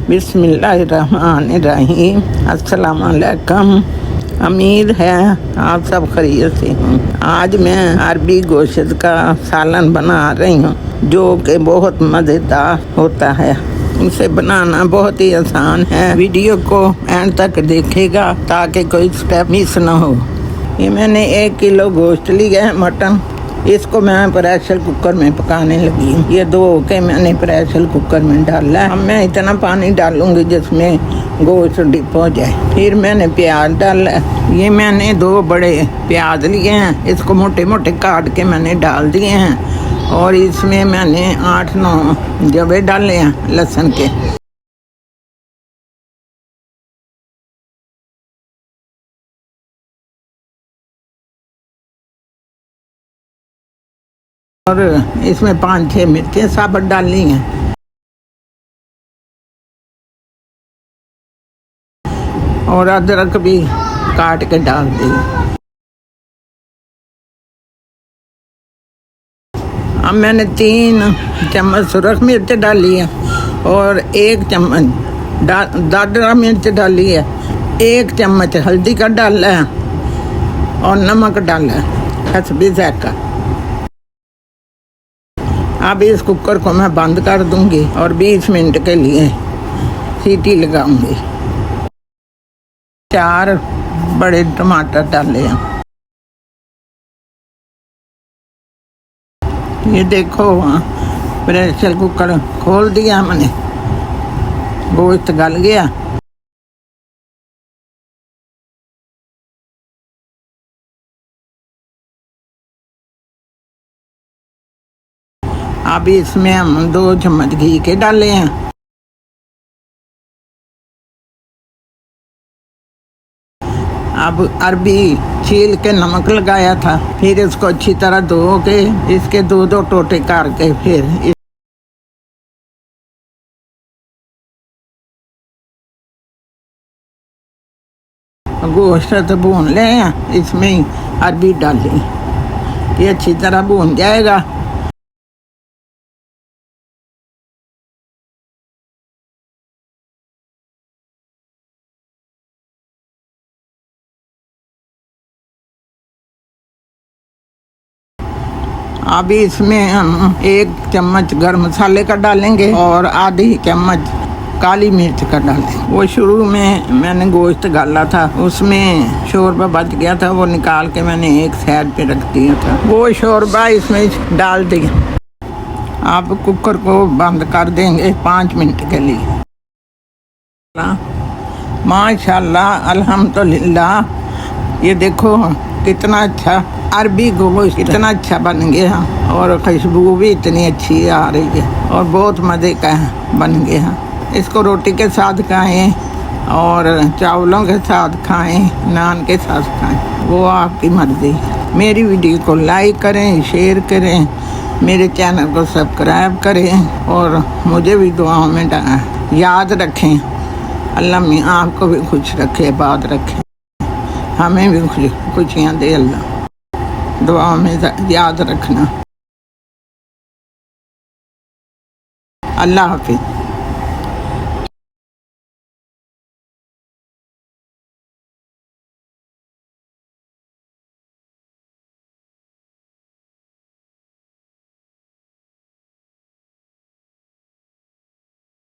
बिस्मिल्लाहिर्रहमानिर्रहीम। अस्सलाम वालेकुम। उम्मीद है आप सब खैरियत से हैं। आज मैं अरबी गोश्त का सालन बना रही हूँ जो कि बहुत मज़ेदार होता है। इसे बनाना बहुत ही आसान है। वीडियो को एंड तक देखेगा ताकि कोई स्टेप मिस ना हो। ये मैंने 1 किलो गोश्त लिया है मटन। इसको मैं प्रेशर कुकर में पकाने लगी हूँ। ये 2 के मैंने प्रेशर कुकर में डाला है। अब मैं इतना पानी डालूंगी जिसमें गोश्त डिप हो जाए। फिर मैंने प्याज डाला है। ये मैंने 2 बड़े प्याज लिए हैं। इसको मोटे मोटे काट के मैंने डाल दिए हैं और इसमें मैंने 8-9 जवे डाले हैं लहसुन के। और इसमें 5-6 मिर्चें साबुत डालनी हैं और अदरक भी काट के डाल दी। अब मैंने 3 चम्मच सुरख मिर्च डाली है और 1 चम्मच दादरा मिर्च डाली है। 1 चम्मच हल्दी का डाला है और नमक डाला है हस्बे ज़ायक़ा। अब इस कुकर को मैं बंद कर दूंगी और 20 मिनट के लिए सीटी लगाऊंगी। 4 बड़े टमाटर डाले हैं। ये देखो प्रेशर कुकर खोल दिया मैंने। गोश्त गल गया। अब इसमें हम 2 चम्मच घी के डाले हैं। अब अरबी छील के नमक लगाया था। फिर इसको अच्छी तरह धो के इसके 2-2 टोटे करके फिर गोश्त भून ले हैं। इसमें ही अरबी डाली। ये अच्छी तरह भून जाएगा। अभी इसमें हम 1 चम्मच गरम मसाले का डालेंगे और आधी चम्मच काली मिर्च का डालें। वो शुरू में मैंने गोश्त गाला था, उसमें शोरबा बच गया था, वो निकाल के मैंने एक साइड पे रख दिया था। वो शोरबा इसमें डाल दिया। अब कुकर को बंद कर देंगे 5 मिनट के लिए। माशाल्लाह अल्हम्दुलिल्लाह। ये देखो कितना अच्छा अरबी गोश्त कितना अच्छा बन गया और खुशबू भी इतनी अच्छी आ रही है और बहुत मज़े का बन गया। इसको रोटी के साथ खाएं और चावलों के साथ खाएं, नान के साथ खाएं, वो आपकी मर्ज़ी। मेरी वीडियो को लाइक करें, शेयर करें, मेरे चैनल को सब्सक्राइब करें और मुझे भी दुआओं में याद रखें। अल्लाह में आपको भी खुश रखे, आबाद रखे, हमें भी खुशियाँ दे। अल्लाह दुआ में याद रखना। अल्लाह हाफिज़।